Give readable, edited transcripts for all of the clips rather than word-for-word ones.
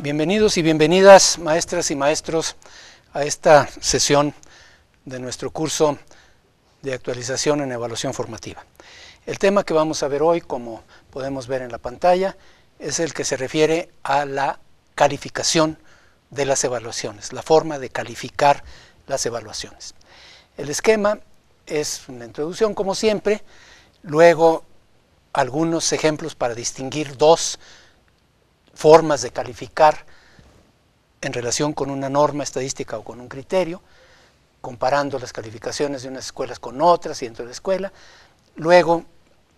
Bienvenidos y bienvenidas, maestras y maestros, a esta sesión de nuestro curso de actualización en evaluación formativa. El tema que vamos a ver hoy, como podemos ver en la pantalla, es el que se refiere a la calificación de las evaluaciones, la forma de calificar las evaluaciones. El esquema es una introducción, como siempre, luego algunos ejemplos para distinguir dos formas de calificar en relación con una norma estadística o con un criterio, comparando las calificaciones de unas escuelas con otras y dentro de la escuela, luego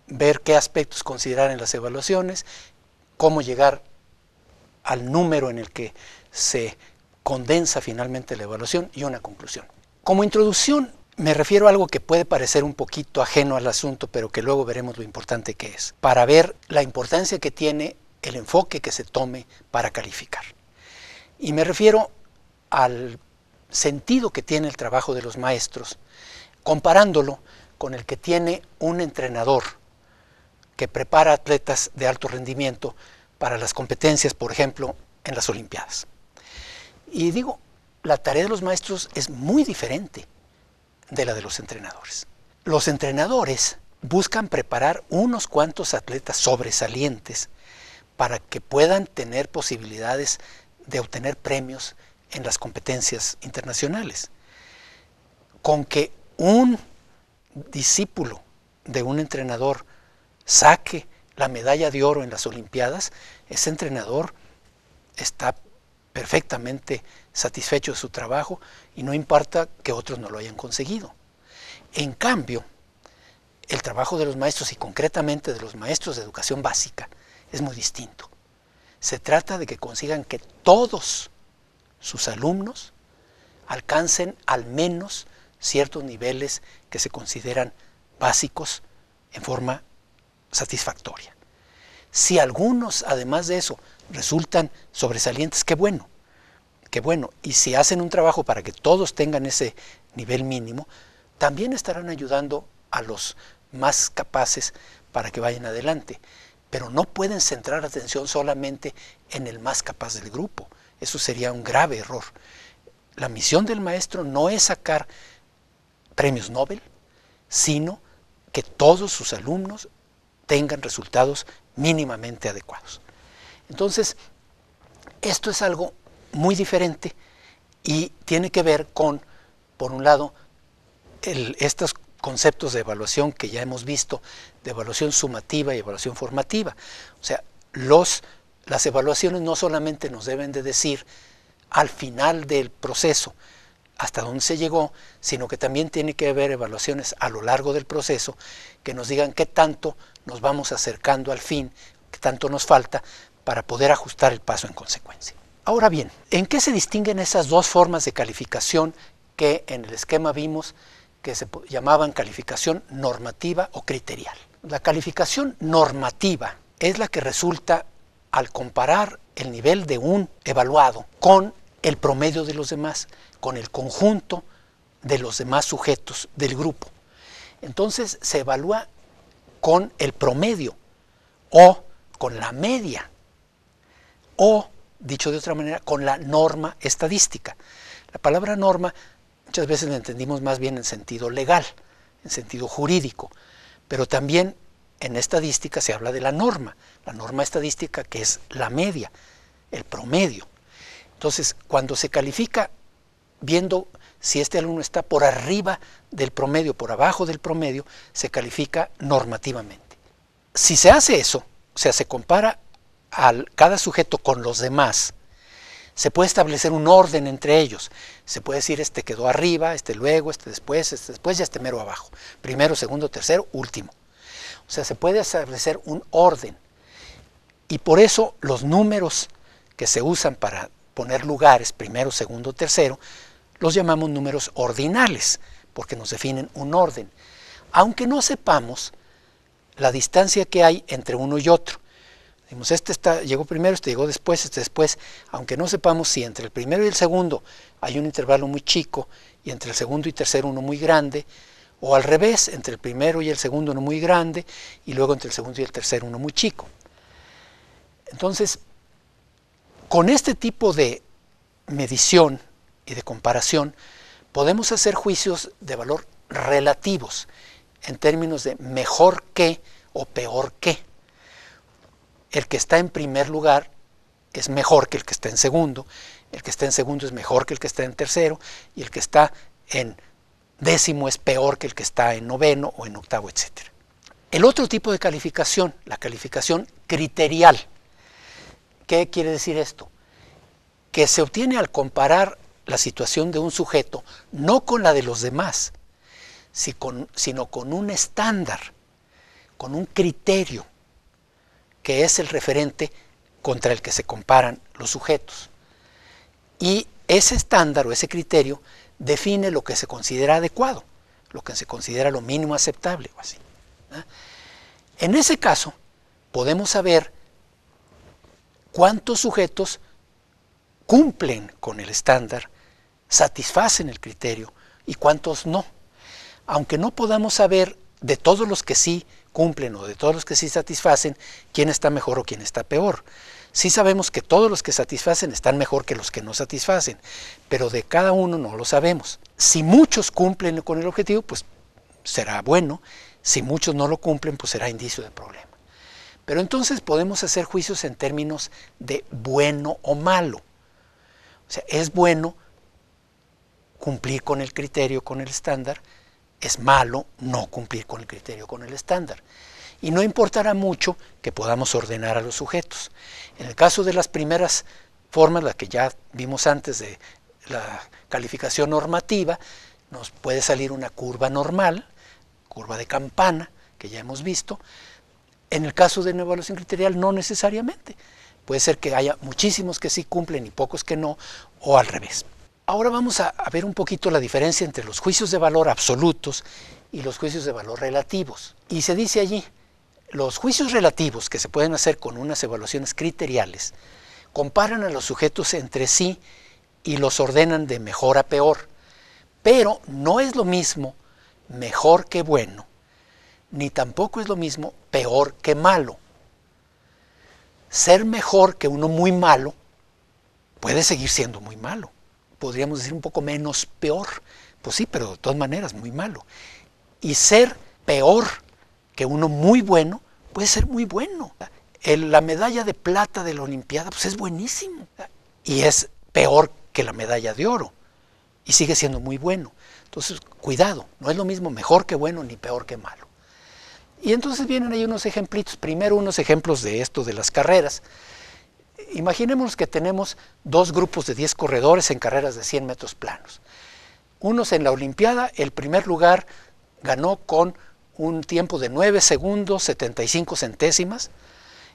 ver qué aspectos considerar en las evaluaciones, cómo llegar al número en el que se condensa finalmente la evaluación y una conclusión. Como introducción me refiero a algo que puede parecer un poquito ajeno al asunto, pero que luego veremos lo importante que es, para ver la importancia que tiene el enfoque que se tome para calificar. Y me refiero al sentido que tiene el trabajo de los maestros, comparándolo con el que tiene un entrenador que prepara atletas de alto rendimiento para las competencias, por ejemplo, en las Olimpiadas. Y digo, la tarea de los maestros es muy diferente de la de los entrenadores. Los entrenadores buscan preparar unos cuantos atletas sobresalientes para que puedan tener posibilidades de obtener premios en las competencias internacionales. Con que un discípulo de un entrenador saque la medalla de oro en las Olimpiadas, ese entrenador está perfectamente satisfecho de su trabajo y no importa que otros no lo hayan conseguido. En cambio, el trabajo de los maestros y concretamente de los maestros de educación básica es muy distinto. Se trata de que consigan que todos sus alumnos alcancen al menos ciertos niveles que se consideran básicos en forma satisfactoria. Si algunos, además de eso, resultan sobresalientes, qué bueno. Y si hacen un trabajo para que todos tengan ese nivel mínimo, también estarán ayudando a los más capaces para que vayan adelante. Pero no pueden centrar atención solamente en el más capaz del grupo. Eso sería un grave error. La misión del maestro no es sacar premios Nobel, sino que todos sus alumnos tengan resultados mínimamente adecuados. Entonces, esto es algo muy diferente y tiene que ver con, por un lado, estos conceptos de evaluación que ya hemos visto, de evaluación sumativa y evaluación formativa. O sea, las evaluaciones no solamente nos deben de decir al final del proceso hasta dónde se llegó, sino que también tiene que haber evaluaciones a lo largo del proceso que nos digan qué tanto nos vamos acercando al fin, qué tanto nos falta para poder ajustar el paso en consecuencia. Ahora bien, ¿en qué se distinguen esas dos formas de calificación que en el esquema vimos que se llamaban calificación normativa o criterial? La calificación normativa es la que resulta al comparar el nivel de un evaluado con el promedio de los demás, con el conjunto de los demás sujetos del grupo. Entonces se evalúa con el promedio o con la media o, dicho de otra manera, con la norma estadística. La palabra norma muchas veces la entendimos más bien en sentido legal, en sentido jurídico, pero también en estadística se habla de la norma estadística que es la media, el promedio. Entonces, cuando se califica viendo si este alumno está por arriba del promedio, por abajo del promedio, se califica normativamente. Si se hace eso, o sea, se compara a cada sujeto con los demás, se puede establecer un orden entre ellos. Se puede decir este quedó arriba, este luego, este después y este mero abajo. Primero, segundo, tercero, último. O sea, se puede establecer un orden. Y por eso los números que se usan para poner lugares, primero, segundo, tercero, los llamamos números ordinales, porque nos definen un orden. Aunque no sepamos la distancia que hay entre uno y otro. Decimos, llegó primero, este llegó después, este después, aunque no sepamos si entre el primero y el segundo hay un intervalo muy chico y entre el segundo y tercero uno muy grande, o al revés, entre el primero y el segundo uno muy grande y luego entre el segundo y el tercero uno muy chico. Entonces, Con este tipo de medición y de comparación podemos hacer juicios de valor relativos en términos de mejor que o peor que. El que está en primer lugar es mejor que el que está en segundo, el que está en segundo es mejor que el que está en tercero y el que está en décimo es peor que el que está en noveno o en octavo, etc. El otro tipo de calificación, la calificación criterial. ¿Qué quiere decir esto? Que se obtiene al comparar la situación de un sujeto no con la de los demás, sino con un estándar, con un criterio, que es el referente contra el que se comparan los sujetos. Y ese estándar o ese criterio define lo que se considera adecuado, lo que se considera lo mínimo aceptable o así. En ese caso, podemos saber cuántos sujetos cumplen con el estándar, satisfacen el criterio y cuántos no. Aunque no podamos saber de todos los que sí cumplen o de todos los que sí satisfacen quién está mejor o quién está peor. Sí sabemos que todos los que satisfacen están mejor que los que no satisfacen, pero de cada uno no lo sabemos. Si muchos cumplen con el objetivo, pues será bueno. Si muchos no lo cumplen, pues será indicio de problema. Pero entonces podemos hacer juicios en términos de bueno o malo. O sea, es bueno cumplir con el criterio, con el estándar. Es malo no cumplir con el criterio, con el estándar. Y no importará mucho que podamos ordenar a los sujetos. En el caso de las primeras formas, las que ya vimos antes de la calificación normativa, nos puede salir una curva normal, curva de campana, que ya hemos visto. En el caso de una evaluación criterial, no necesariamente. Puede ser que haya muchísimos que sí cumplen y pocos que no, o al revés. Ahora vamos a ver un poquito la diferencia entre los juicios de valor absolutos y los juicios de valor relativos. Y se dice allí, los juicios relativos que se pueden hacer con unas evaluaciones criteriales comparan a los sujetos entre sí y los ordenan de mejor a peor. Pero no es lo mismo mejor que bueno, ni tampoco es lo mismo peor que malo. Ser mejor que uno muy malo puede seguir siendo muy malo. Podríamos decir un poco menos peor. Pues sí, pero de todas maneras muy malo. Y ser peor que uno muy bueno puede ser muy bueno. La medalla de plata de la Olimpiada pues es buenísimo. Y es peor que la medalla de oro. Y sigue siendo muy bueno. Entonces, cuidado, no es lo mismo mejor que bueno ni peor que malo. Y entonces vienen ahí unos ejemplitos. Primero unos ejemplos de esto de las carreras. Imaginemos que tenemos dos grupos de 10 corredores en carreras de 100 metros planos. Unos en la Olimpiada, el primer lugar ganó con un tiempo de 9 segundos 75 centésimas,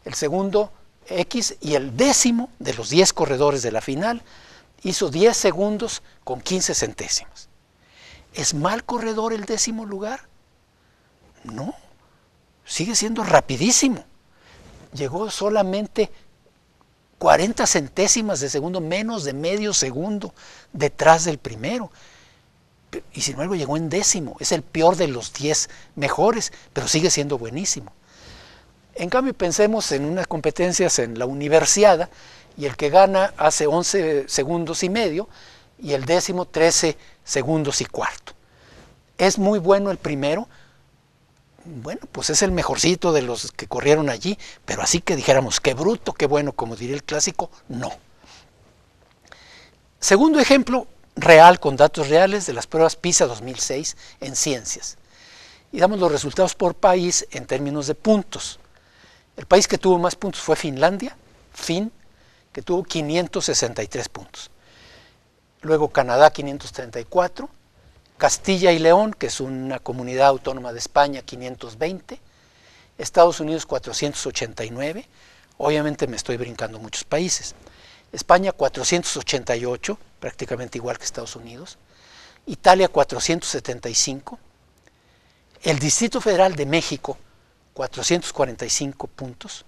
el segundo X, y el décimo de los 10 corredores de la final hizo 10 segundos con 15 centésimas. ¿Es mal corredor el décimo lugar? No, sigue siendo rapidísimo. Llegó solamente 40 centésimas de segundo, menos de medio segundo detrás del primero. Y sin embargo llegó en décimo. Es el peor de los 10 mejores, pero sigue siendo buenísimo. En cambio, pensemos en unas competencias en la universidad y el que gana hace 11 segundos y medio y el décimo 13 segundos y cuarto. ¿Es muy bueno el primero? Bueno, pues es el mejorcito de los que corrieron allí, pero así que dijéramos, qué bruto, qué bueno, como diría el clásico, no. Segundo ejemplo real, con datos reales de las pruebas PISA 2006 en ciencias. Y damos los resultados por país en términos de puntos. El país que tuvo más puntos fue Finlandia, que tuvo 563 puntos. Luego Canadá, 534. Castilla y León, que es una comunidad autónoma de España, 520. Estados Unidos, 489. Obviamente me estoy brincando muchos países. España, 488, prácticamente igual que Estados Unidos. Italia, 475. El Distrito Federal de México, 445 puntos.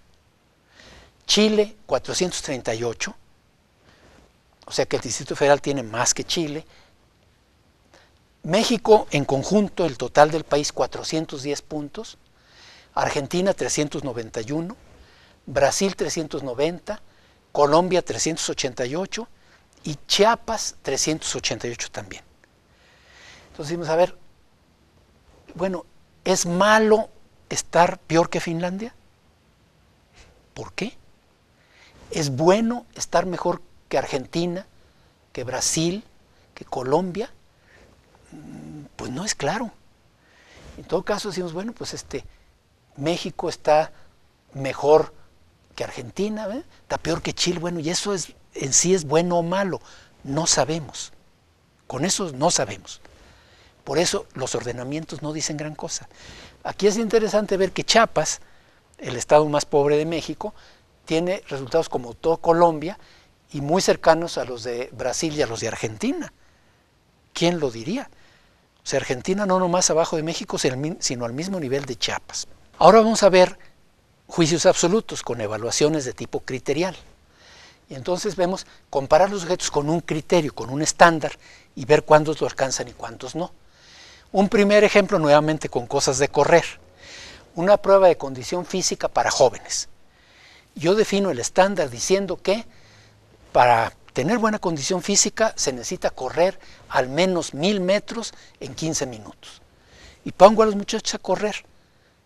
Chile, 438. O sea que el Distrito Federal tiene más que Chile. México en conjunto, el total del país, 410 puntos. Argentina, 391. Brasil, 390. Colombia 388 y Chiapas 388 también. Entonces dijimos, a ver, bueno, ¿es malo estar peor que Finlandia? ¿Por qué? ¿Es bueno estar mejor que Argentina, que Brasil, que Colombia? Pues no es claro. En todo caso decimos, bueno, pues México está mejor que Argentina, ¿eh? Está peor que Chile. Bueno, y eso en sí es bueno o malo, no sabemos. Con eso no sabemos. Por eso los ordenamientos no dicen gran cosa. Aquí es interesante ver que Chiapas, el estado más pobre de México, tiene resultados como todo Colombia y muy cercanos a los de Brasil y a los de Argentina. ¿Quién lo diría? O sea, Argentina no nomás abajo de México, sino al mismo nivel de Chiapas. Ahora vamos a ver juicios absolutos con evaluaciones de tipo criterial. Y entonces vemos comparar los sujetos con un criterio, con un estándar, y ver cuántos lo alcanzan y cuántos no. Un primer ejemplo nuevamente con cosas de correr. Una prueba de condición física para jóvenes. Yo defino el estándar diciendo que para tener buena condición física se necesita correr al menos 1000 metros en 15 minutos. Y pongo a los muchachos a correr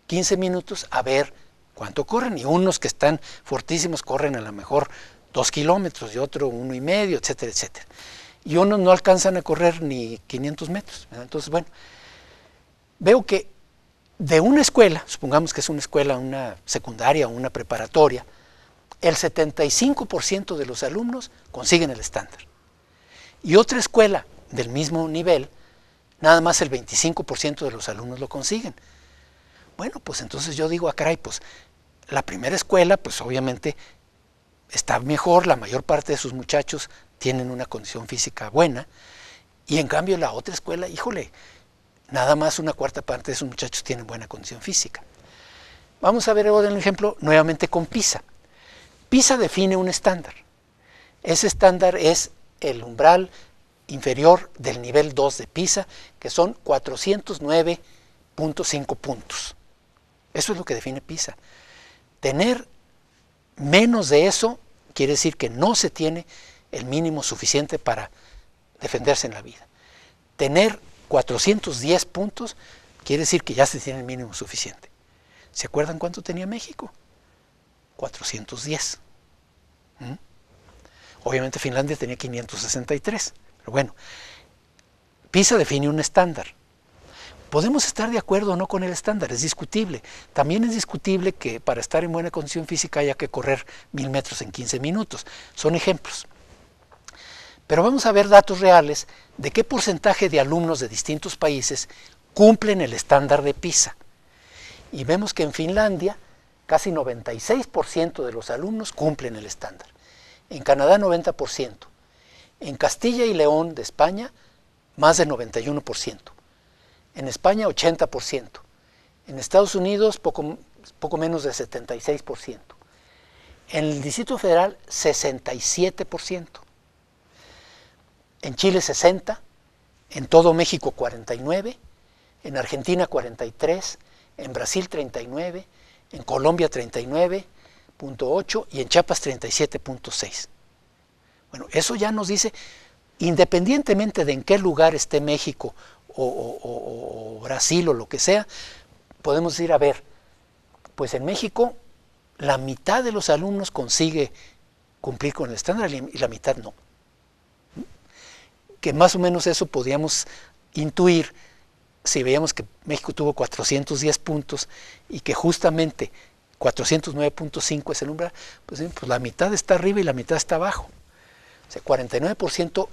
15 minutos a ver cuánto corren. Y unos que están fortísimos corren a lo mejor 2 kilómetros y otro 1,5, etcétera, etcétera. Y unos no alcanzan a correr ni 500 metros. Entonces, bueno, veo que de una escuela, supongamos que es una escuela, una secundaria o una preparatoria, el 75% de los alumnos consiguen el estándar. Y otra escuela del mismo nivel, nada más el 25% de los alumnos lo consiguen. Bueno, pues entonces yo digo, caray, pues la primera escuela, pues obviamente está mejor, la mayor parte de sus muchachos tienen una condición física buena, y en cambio la otra escuela, híjole, nada más una cuarta parte de sus muchachos tienen buena condición física. Vamos a ver ahora el ejemplo nuevamente con PISA. PISA define un estándar. Ese estándar es el umbral inferior del nivel 2 de PISA, que son 409.5 puntos. Eso es lo que define PISA. Tener menos de eso quiere decir que no se tiene el mínimo suficiente para defenderse en la vida. Tener 410 puntos quiere decir que ya se tiene el mínimo suficiente. ¿Se acuerdan cuánto tenía México? 410. Obviamente Finlandia tenía 563. Pero bueno, PISA define un estándar. Podemos estar de acuerdo o no con el estándar, es discutible. También es discutible que para estar en buena condición física haya que correr 1000 metros en 15 minutos. Son ejemplos. Pero vamos a ver datos reales de qué porcentaje de alumnos de distintos países cumplen el estándar de PISA. Y vemos que en Finlandia casi 96% de los alumnos cumplen el estándar. En Canadá 90%. En Castilla y León de España más del 91%. En España 80%. En Estados Unidos poco menos de 76%. En el Distrito Federal 67%. En Chile 60%. En todo México 49%. En Argentina 43%. En Brasil 39%. En Colombia 39.8% y en Chiapas 37.6%. Bueno, eso ya nos dice, independientemente de en qué lugar esté México o Brasil o lo que sea, podemos decir, a ver, pues en México la mitad de los alumnos consigue cumplir con el estándar y la mitad no. Que más o menos eso podíamos intuir si veíamos que México tuvo 410 puntos y que justamente 409.5 es el umbral, pues la mitad está arriba y la mitad está abajo. O sea, 49%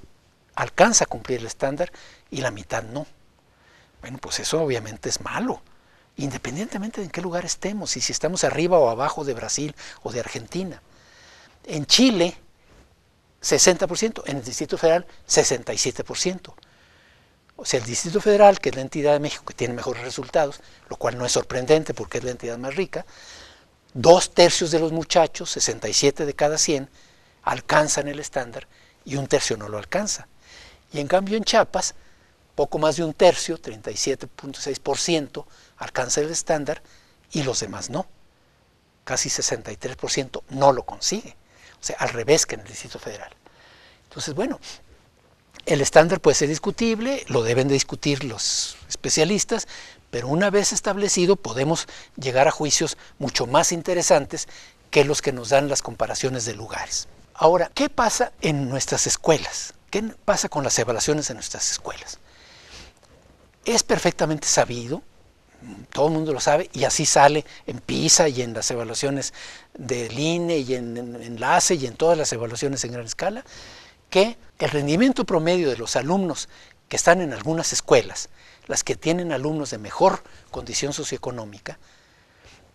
alcanza a cumplir el estándar y la mitad no. Bueno, pues eso obviamente es malo, independientemente de en qué lugar estemos y si estamos arriba o abajo de Brasil o de Argentina. En Chile, 60%, en el Distrito Federal, 67%. O sea, el Distrito Federal, que es la entidad de México que tiene mejores resultados, lo cual no es sorprendente porque es la entidad más rica, 2/3 de los muchachos, 67 de cada 100, alcanzan el estándar y 1/3 no lo alcanza. Y en cambio en Chiapas, poco más de 1/3, 37.6%, alcanza el estándar y los demás no. Casi 63% no lo consigue. o sea, al revés que en el Distrito Federal. Entonces, bueno, el estándar puede ser discutible, lo deben de discutir los especialistas, pero una vez establecido podemos llegar a juicios mucho más interesantes que los que nos dan las comparaciones de lugares. Ahora, ¿qué pasa en nuestras escuelas? ¿Qué pasa con las evaluaciones en nuestras escuelas? Es perfectamente sabido, todo el mundo lo sabe, y así sale en PISA y en las evaluaciones del INE y en Enlace y en todas las evaluaciones en gran escala, que el rendimiento promedio de los alumnos que están en algunas escuelas, las que tienen alumnos de mejor condición socioeconómica,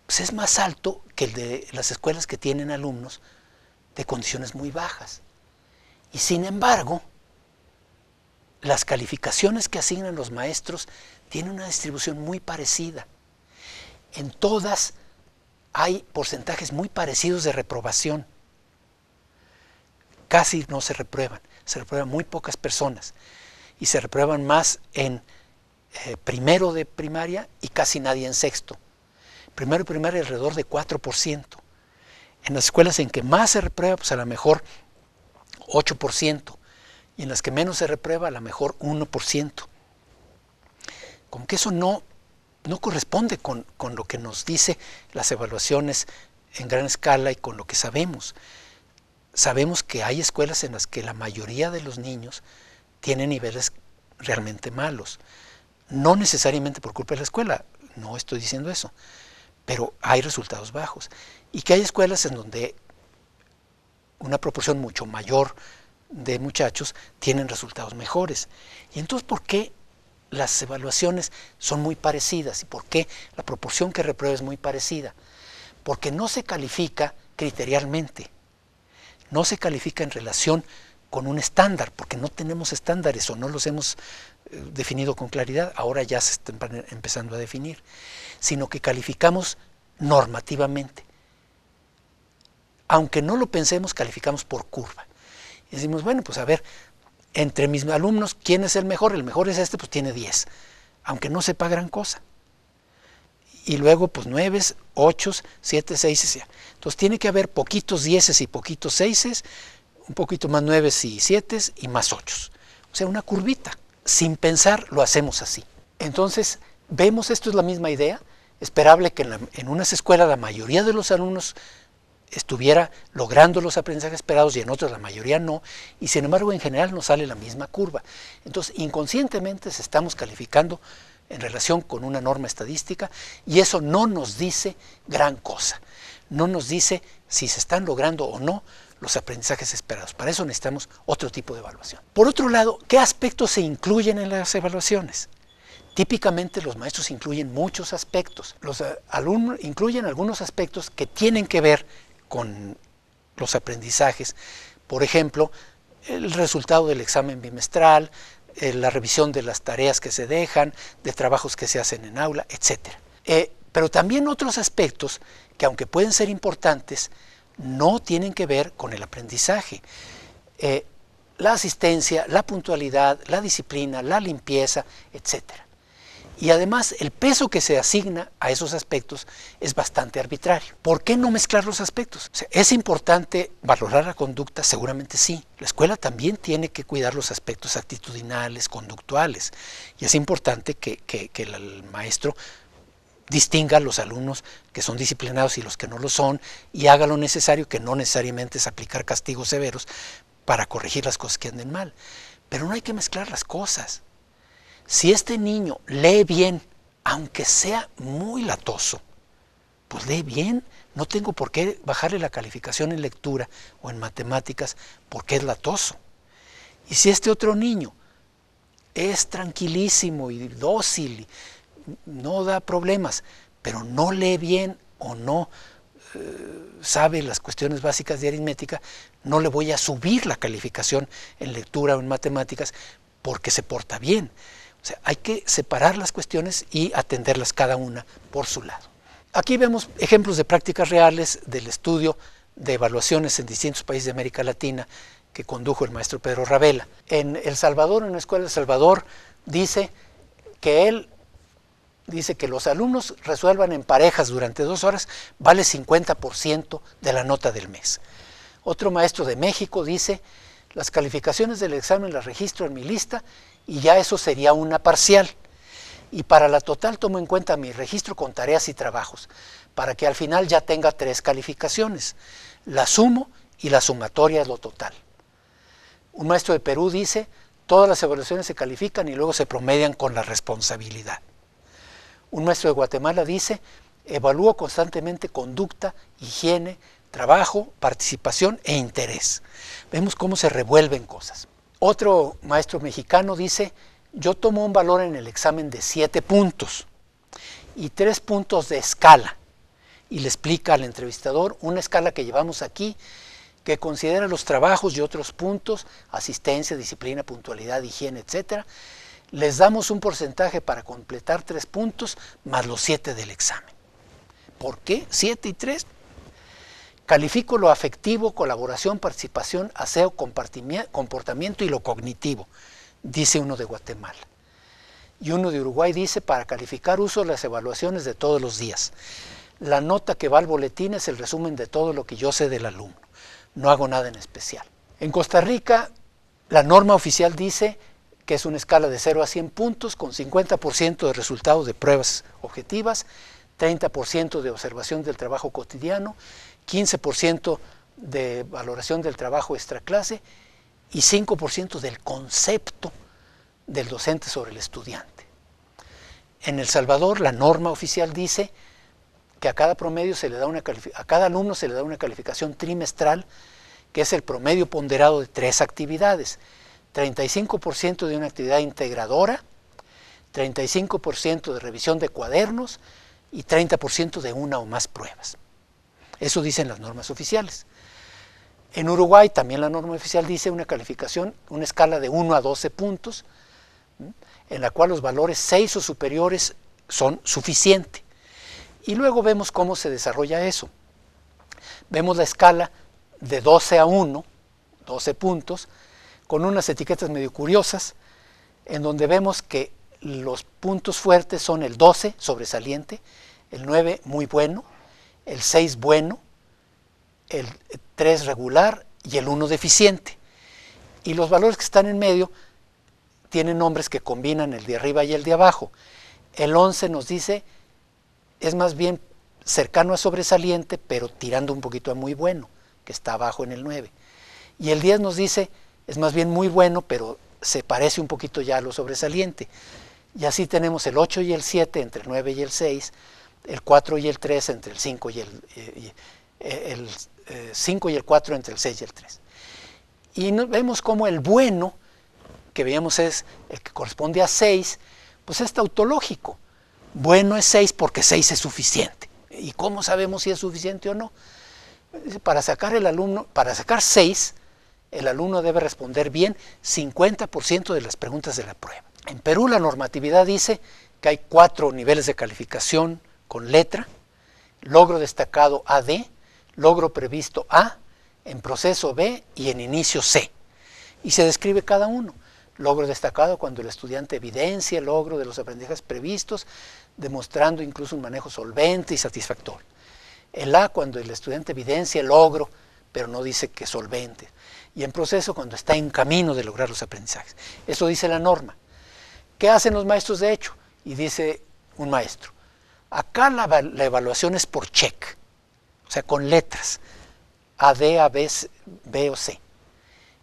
pues es más alto que el de las escuelas que tienen alumnos de condiciones muy bajas. Y sin embargo, las calificaciones que asignan los maestros tienen una distribución muy parecida. En todas hay porcentajes muy parecidos de reprobación. Casi no se reprueban muy pocas personas. Y se reprueban más en primero de primaria y casi nadie en sexto. Primero de primaria alrededor de 4%. En las escuelas en que más se reprueba, pues a lo mejor 8%. Y en las que menos se reprueba, a lo mejor 1%. Como que eso no corresponde con lo que nos dice las evaluaciones en gran escala y con lo que sabemos. Sabemos que hay escuelas en las que la mayoría de los niños tienen niveles realmente malos. No necesariamente por culpa de la escuela, no estoy diciendo eso, pero hay resultados bajos. Y que hay escuelas en donde una proporción mucho mayor de muchachos tienen resultados mejores. Y entonces, ¿por qué las evaluaciones son muy parecidas? ¿Y por qué la proporción que reprueba es muy parecida? Porque no se califica criterialmente, no se califica en relación con un estándar, porque no tenemos estándares o no los hemos definido con claridad, ahora ya se están empezando a definir, sino que calificamos normativamente. Aunque no lo pensemos, calificamos por curva. Y decimos, bueno, pues a ver, entre mis alumnos, ¿quién es el mejor? El mejor es este, pues tiene 10, aunque no sepa gran cosa. Y luego, pues 9, 8, 7, 6. Entonces tiene que haber poquitos 10 y poquitos 6, un poquito más 9 y 7 y más 8. O sea, una curvita. Sin pensar, lo hacemos así. Entonces, vemos, esto es la misma idea. Esperable que en unas escuelas la mayoría de los alumnos estuviera logrando los aprendizajes esperados y en otras la mayoría no, y sin embargo en general nos sale la misma curva. Entonces inconscientemente se estamos calificando en relación con una norma estadística y eso no nos dice gran cosa, no nos dice si se están logrando o no los aprendizajes esperados. Para eso necesitamos otro tipo de evaluación. Por otro lado, ¿qué aspectos se incluyen en las evaluaciones? Típicamente los maestros incluyen muchos aspectos. Los alumnos incluyen algunos aspectos que tienen que ver con los aprendizajes. Por ejemplo, el resultado del examen bimestral, la revisión de las tareas que se dejan, de trabajos que se hacen en aula, etc. Pero también otros aspectos que, aunque pueden ser importantes, no tienen que ver con el aprendizaje. La asistencia, la puntualidad, la disciplina, la limpieza, etc. Y además el peso que se asigna a esos aspectos es bastante arbitrario. ¿Por qué no mezclar los aspectos? O sea, ¿es importante valorar la conducta? Seguramente sí. La escuela también tiene que cuidar los aspectos actitudinales, conductuales. Y es importante que el maestro distinga a los alumnos que son disciplinados y los que no lo son, y haga lo necesario, que no necesariamente es aplicar castigos severos para corregir las cosas que anden mal. Pero no hay que mezclar las cosas. Si este niño lee bien, aunque sea muy latoso, pues lee bien, no tengo por qué bajarle la calificación en lectura o en matemáticas porque es latoso. Y si este otro niño es tranquilísimo y dócil, no da problemas, pero no lee bien o no sabe las cuestiones básicas de aritmética, no le voy a subir la calificación en lectura o en matemáticas porque se porta bien. O sea, hay que separar las cuestiones y atenderlas cada una por su lado. Aquí vemos ejemplos de prácticas reales del estudio de evaluaciones en distintos países de América Latina que condujo el maestro Pedro Ravela. En El Salvador, en una escuela de El Salvador, dice que los alumnos resuelvan en parejas durante 2 horas vale 50% de la nota del mes. Otro maestro de México dice, las calificaciones del examen las registro en mi lista y ya eso sería una parcial. Y para la total tomo en cuenta mi registro con tareas y trabajos, para que al final ya tenga 3 calificaciones. La sumo y la sumatoria es lo total. Un maestro de Perú dice, todas las evaluaciones se califican y luego se promedian con la responsabilidad. Un maestro de Guatemala dice, evalúo constantemente conducta, higiene, trabajo, participación e interés. Vemos cómo se revuelven cosas. Otro maestro mexicano dice, yo tomo un valor en el examen de 7 puntos y 3 puntos de escala. Y le explica al entrevistador una escala que llevamos aquí, que considera los trabajos y otros puntos, asistencia, disciplina, puntualidad, higiene, etc. Les damos un porcentaje para completar 3 puntos más los 7 del examen. ¿Por qué 7 y 3? Califico lo afectivo, colaboración, participación, aseo, comportamiento y lo cognitivo, dice uno de Guatemala. Y uno de Uruguay dice, para calificar uso las evaluaciones de todos los días. La nota que va al boletín es el resumen de todo lo que yo sé del alumno. No hago nada en especial. En Costa Rica, la norma oficial dice que es una escala de 0 a 100 puntos con 50% de resultados de pruebas objetivas, 30% de observación del trabajo cotidiano, 15% de valoración del trabajo extraclase y 5% del concepto del docente sobre el estudiante. En El Salvador, la norma oficial dice que a cada promedio a cada alumno se le da una calificación trimestral, que es el promedio ponderado de 3 actividades, 35% de una actividad integradora, 35% de revisión de cuadernos y 30% de una o más pruebas. Eso dicen las normas oficiales. En Uruguay también la norma oficial dice una calificación, una escala de 1 a 12 puntos, en la cual los valores 6 o superiores son suficientes. Y luego vemos cómo se desarrolla eso. Vemos la escala de 12 a 1, 12 puntos, con unas etiquetas medio curiosas, en donde vemos que los puntos fuertes son el 12, sobresaliente, el 9, muy bueno, el 6, bueno, el 3, regular, y el 1, deficiente. Y los valores que están en medio tienen nombres que combinan el de arriba y el de abajo. El 11 nos dice, es más bien cercano a sobresaliente, pero tirando un poquito a muy bueno, que está abajo en el 9. Y el 10 nos dice, es más bien muy bueno, pero se parece un poquito ya a lo sobresaliente. Y así tenemos el 8 y el 7 entre el 9 y el 6, el 4 y el 3 entre el 5 y el 5 y el 4 entre el 6 y el 3. Y vemos como el bueno, que veíamos es el que corresponde a 6, pues es tautológico. Bueno es 6 porque 6 es suficiente. ¿Y cómo sabemos si es suficiente o no? Para sacar 6, el alumno debe responder bien 50% de las preguntas de la prueba. En Perú la normatividad dice que hay 4 niveles de calificación con letra: logro destacado AD, logro previsto A, en proceso B y en inicio C. Y se describe cada uno. Logro destacado cuando el estudiante evidencia el logro de los aprendizajes previstos, demostrando incluso un manejo solvente y satisfactorio. El A cuando el estudiante evidencia el logro, pero no dice que solvente. Y en proceso cuando está en camino de lograr los aprendizajes. Eso dice la norma. ¿Qué hacen los maestros de hecho? Y dice un maestro, acá la evaluación es por check, o sea, con letras, AD, AB, B o C.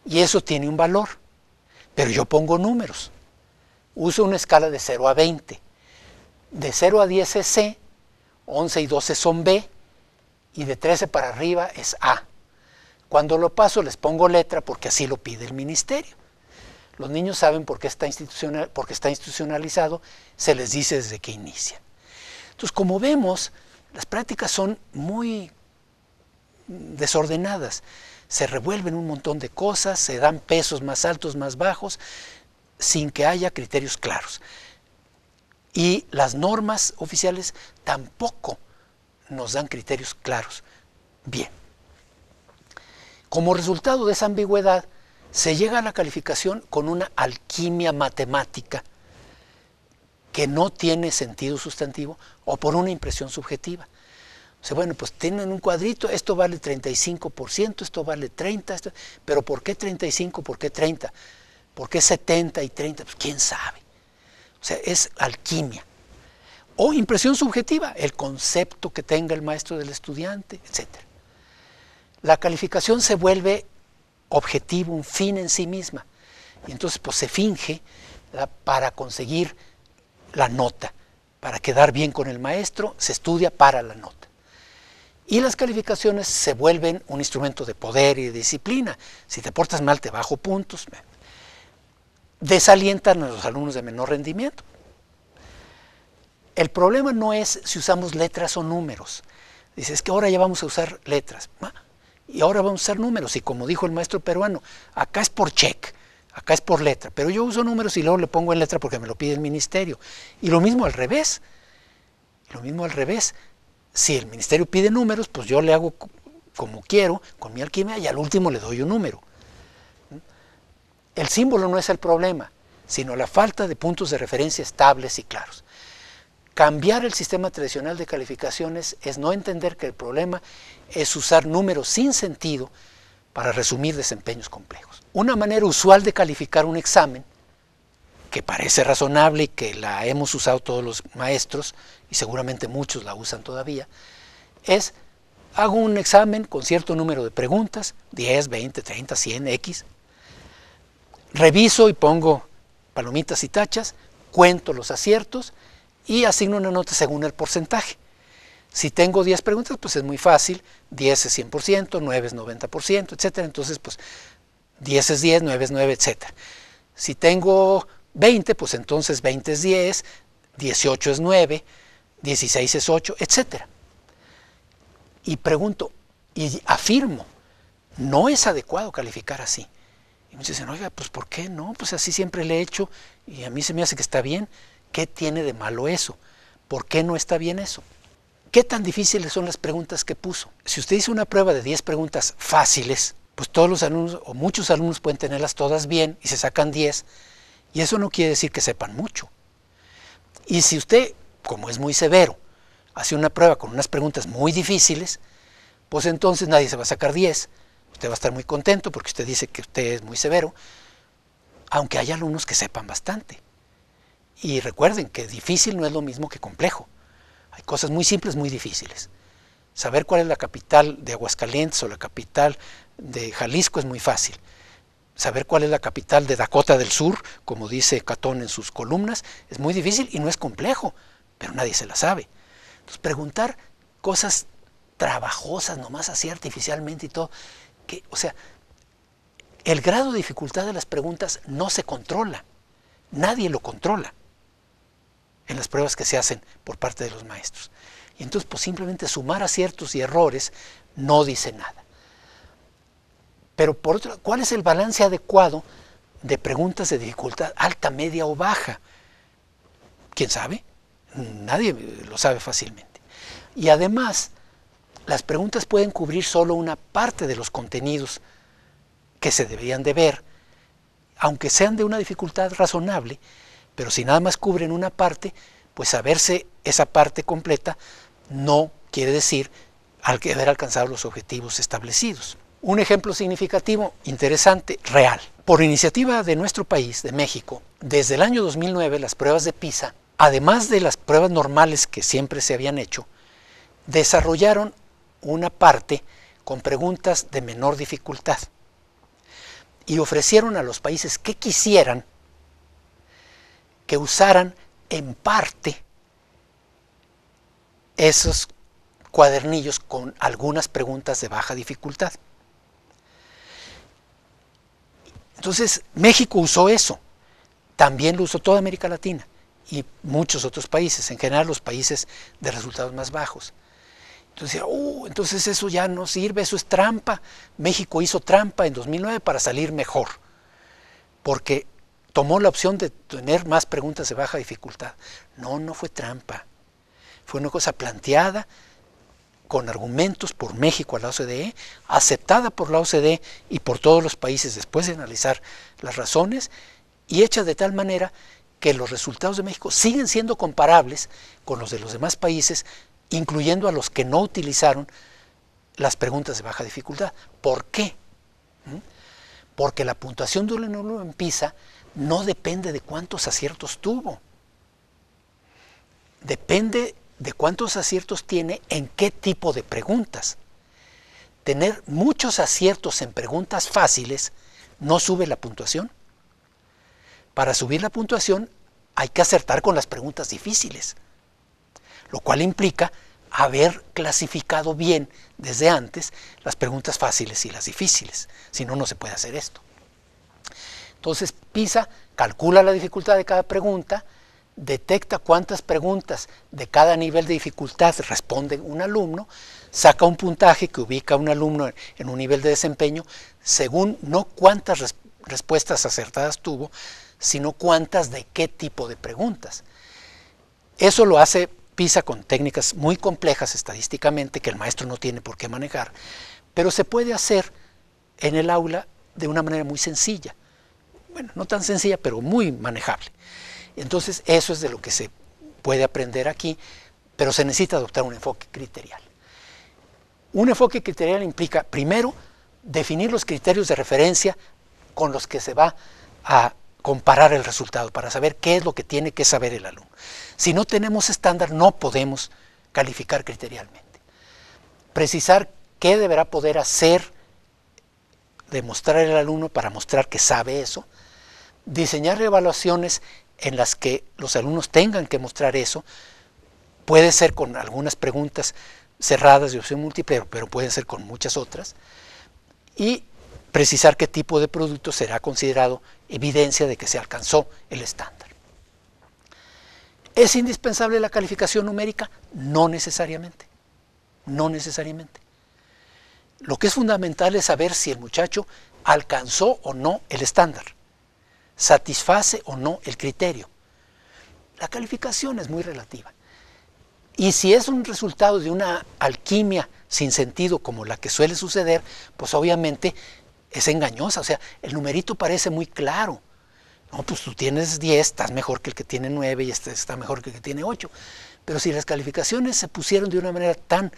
Y eso tiene un valor, pero yo pongo números. Uso una escala de 0 a 20. De 0 a 10 es C, 11 y 12 son B, y de 13 para arriba es A. Cuando lo paso les pongo letra porque así lo pide el ministerio. Los niños saben por qué está institucionalizado, se les dice desde que inicia. Entonces, como vemos, las prácticas son muy desordenadas. Se revuelven un montón de cosas, se dan pesos más altos, más bajos, sin que haya criterios claros. Y las normas oficiales tampoco nos dan criterios claros. Bien. Como resultado de esa ambigüedad, se llega a la calificación con una alquimia matemática que no tiene sentido sustantivo o por una impresión subjetiva. O sea, bueno, pues tienen un cuadrito, esto vale 35%, esto vale 30%, pero ¿por qué 35%? ¿Por qué 30%? ¿Por qué 70 y 30? Pues quién sabe. O sea, es alquimia. O impresión subjetiva, el concepto que tenga el maestro del estudiante, etc. La calificación se vuelve objetivo, un fin en sí misma. Y entonces pues se finge para conseguir la nota. Para quedar bien con el maestro, se estudia para la nota. Y las calificaciones se vuelven un instrumento de poder y de disciplina. Si te portas mal, te bajo puntos. Desalientan a los alumnos de menor rendimiento. El problema no es si usamos letras o números. Dices, es que ahora ya vamos a usar letras. Y ahora vamos a usar números. Y como dijo el maestro peruano, acá es por check, acá es por letra. Pero yo uso números y luego le pongo en letra porque me lo pide el ministerio. Y lo mismo al revés. Lo mismo al revés. Si el ministerio pide números, pues yo le hago como quiero, con mi alquimia, y al último le doy un número. El símbolo no es el problema, sino la falta de puntos de referencia estables y claros. Cambiar el sistema tradicional de calificaciones es no entender que el problema es usar números sin sentido para resumir desempeños complejos. Una manera usual de calificar un examen, que parece razonable y que la hemos usado todos los maestros, y seguramente muchos la usan todavía, es hago un examen con cierto número de preguntas, 10, 20, 30, 100, X, reviso y pongo palomitas y tachas, cuento los aciertos y asigno una nota según el porcentaje. Si tengo 10 preguntas, pues es muy fácil, 10 es 100%, 9 es 90%, etc. Entonces, pues 10 es 10, 9 es 9, etc. Si tengo 20, pues entonces 20 es 10, 18 es 9, 16 es 8, etc. Y pregunto, y afirmo, no es adecuado calificar así. Y muchos dicen, oiga, pues ¿por qué no? Pues así siempre le he hecho y a mí se me hace que está bien. ¿Qué tiene de malo eso? ¿Por qué no está bien eso? ¿Qué tan difíciles son las preguntas que puso? Si usted hizo una prueba de 10 preguntas fáciles, pues todos los alumnos o muchos alumnos pueden tenerlas todas bien y se sacan 10. Y eso no quiere decir que sepan mucho. Y si usted, como es muy severo, hace una prueba con unas preguntas muy difíciles, pues entonces nadie se va a sacar 10. Usted va a estar muy contento porque usted dice que usted es muy severo, aunque hay alumnos que sepan bastante. Y recuerden que difícil no es lo mismo que complejo. Hay cosas muy simples, muy difíciles. Saber cuál es la capital de Aguascalientes o la capital de Jalisco es muy fácil. Saber cuál es la capital de Dakota del Sur, como dice Catón en sus columnas, es muy difícil y no es complejo, pero nadie se la sabe. Entonces, preguntar cosas trabajosas, nomás así artificialmente y todo, o sea, el grado de dificultad de las preguntas no se controla. Nadie lo controla en las pruebas que se hacen por parte de los maestros. Y entonces, pues simplemente sumar aciertos y errores no dice nada. Pero por otro, ¿cuál es el balance adecuado de preguntas de dificultad alta, media o baja? ¿Quién sabe? Nadie lo sabe fácilmente. Y además, las preguntas pueden cubrir solo una parte de los contenidos que se deberían de ver, aunque sean de una dificultad razonable, pero si nada más cubren una parte, pues saberse esa parte completa no quiere decir haber alcanzado los objetivos establecidos. Un ejemplo significativo, interesante, real. Por iniciativa de nuestro país, de México, desde el año 2009 las pruebas de PISA, además de las pruebas normales que siempre se habían hecho, desarrollaron una parte con preguntas de menor dificultad y ofrecieron a los países que quisieran que usaran en parte esos cuadernillos con algunas preguntas de baja dificultad. Entonces, México usó eso, también lo usó toda América Latina y muchos otros países, en general los países de resultados más bajos. Entonces, entonces eso ya no sirve, eso es trampa. México hizo trampa en 2009 para salir mejor, porque tomó la opción de tener más preguntas de baja dificultad. No, no fue trampa. Fue una cosa planteada con argumentos por México a la OCDE, aceptada por la OCDE y por todos los países después de analizar las razones, y hecha de tal manera que los resultados de México siguen siendo comparables con los de los demás países incluyendo a los que no utilizaron las preguntas de baja dificultad. ¿Por qué? Porque la puntuación de un alumno en PISA no depende de cuántos aciertos tuvo. Depende de cuántos aciertos tiene en qué tipo de preguntas. Tener muchos aciertos en preguntas fáciles no sube la puntuación. Para subir la puntuación hay que acertar con las preguntas difíciles, lo cual implica haber clasificado bien desde antes las preguntas fáciles y las difíciles. Si no, no se puede hacer esto. Entonces, PISA calcula la dificultad de cada pregunta, detecta cuántas preguntas de cada nivel de dificultad responde un alumno, saca un puntaje que ubica a un alumno en un nivel de desempeño según no cuántas respuestas acertadas tuvo, sino cuántas de qué tipo de preguntas. Eso lo hace PISA con técnicas muy complejas estadísticamente que el maestro no tiene por qué manejar, pero se puede hacer en el aula de una manera muy sencilla. Bueno, no tan sencilla, pero muy manejable. Entonces, eso es de lo que se puede aprender aquí, pero se necesita adoptar un enfoque criterial. Un enfoque criterial implica, primero, definir los criterios de referencia con los que se va a comparar el resultado, para saber qué es lo que tiene que saber el alumno. Si no tenemos estándar, no podemos calificar criterialmente. Precisar qué deberá poder hacer, demostrar el alumno para mostrar que sabe eso. Diseñar evaluaciones en las que los alumnos tengan que mostrar eso. Puede ser con algunas preguntas cerradas de opción múltiple, pero pueden ser con muchas otras. Y precisar qué tipo de producto será considerado evidencia de que se alcanzó el estándar. ¿Es indispensable la calificación numérica? No necesariamente. No necesariamente. Lo que es fundamental es saber si el muchacho alcanzó o no el estándar, satisface o no el criterio. La calificación es muy relativa. Y si es un resultado de una alquimia sin sentido como la que suele suceder, pues obviamente es engañosa. O sea, el numerito parece muy claro. No, pues tú tienes 10, estás mejor que el que tiene 9 y este está mejor que el que tiene 8. Pero si las calificaciones se pusieron de una manera tan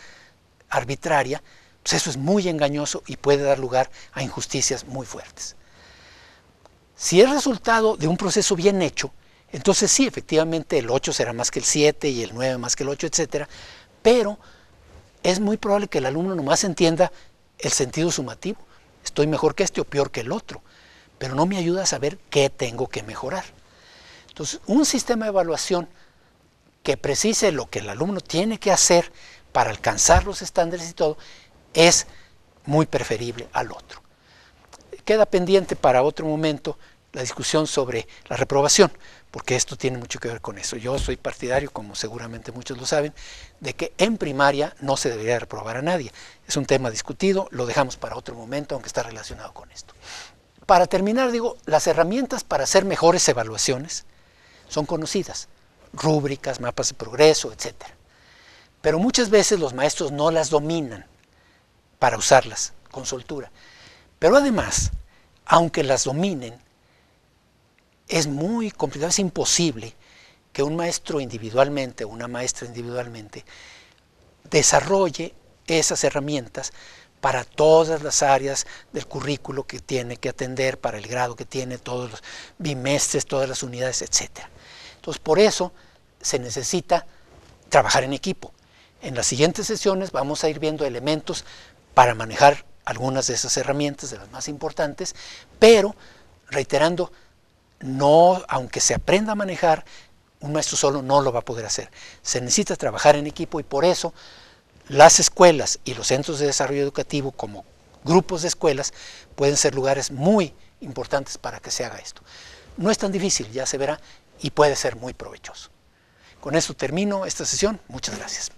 arbitraria, pues eso es muy engañoso y puede dar lugar a injusticias muy fuertes. Si es resultado de un proceso bien hecho, entonces sí, efectivamente el 8 será más que el 7 y el 9 más que el 8, etc. Pero es muy probable que el alumno nomás entienda el sentido sumativo. Estoy mejor que este o peor que el otro, pero no me ayuda a saber qué tengo que mejorar. Entonces, un sistema de evaluación que precise lo que el alumno tiene que hacer para alcanzar los estándares y todo, es muy preferible al otro. Queda pendiente para otro momento la discusión sobre la reprobación, porque esto tiene mucho que ver con eso. Yo soy partidario, como seguramente muchos lo saben, de que en primaria no se debería reprobar a nadie. Es un tema discutido, lo dejamos para otro momento, aunque está relacionado con esto. Para terminar, digo, las herramientas para hacer mejores evaluaciones son conocidas, rúbricas, mapas de progreso, etc. Pero muchas veces los maestros no las dominan para usarlas con soltura. Pero además, aunque las dominen, es muy complicado, es imposible que un maestro individualmente o una maestra individualmente desarrolle esas herramientas para todas las áreas del currículo que tiene que atender, para el grado que tiene, todos los bimestres, todas las unidades, etc. Entonces, por eso se necesita trabajar en equipo. En las siguientes sesiones vamos a ir viendo elementos para manejar algunas de esas herramientas, de las más importantes, pero, reiterando, no, aunque se aprenda a manejar, un maestro solo no lo va a poder hacer. Se necesita trabajar en equipo y por eso las escuelas y los centros de desarrollo educativo como grupos de escuelas pueden ser lugares muy importantes para que se haga esto. No es tan difícil, ya se verá, y puede ser muy provechoso. Con esto termino esta sesión. Muchas gracias.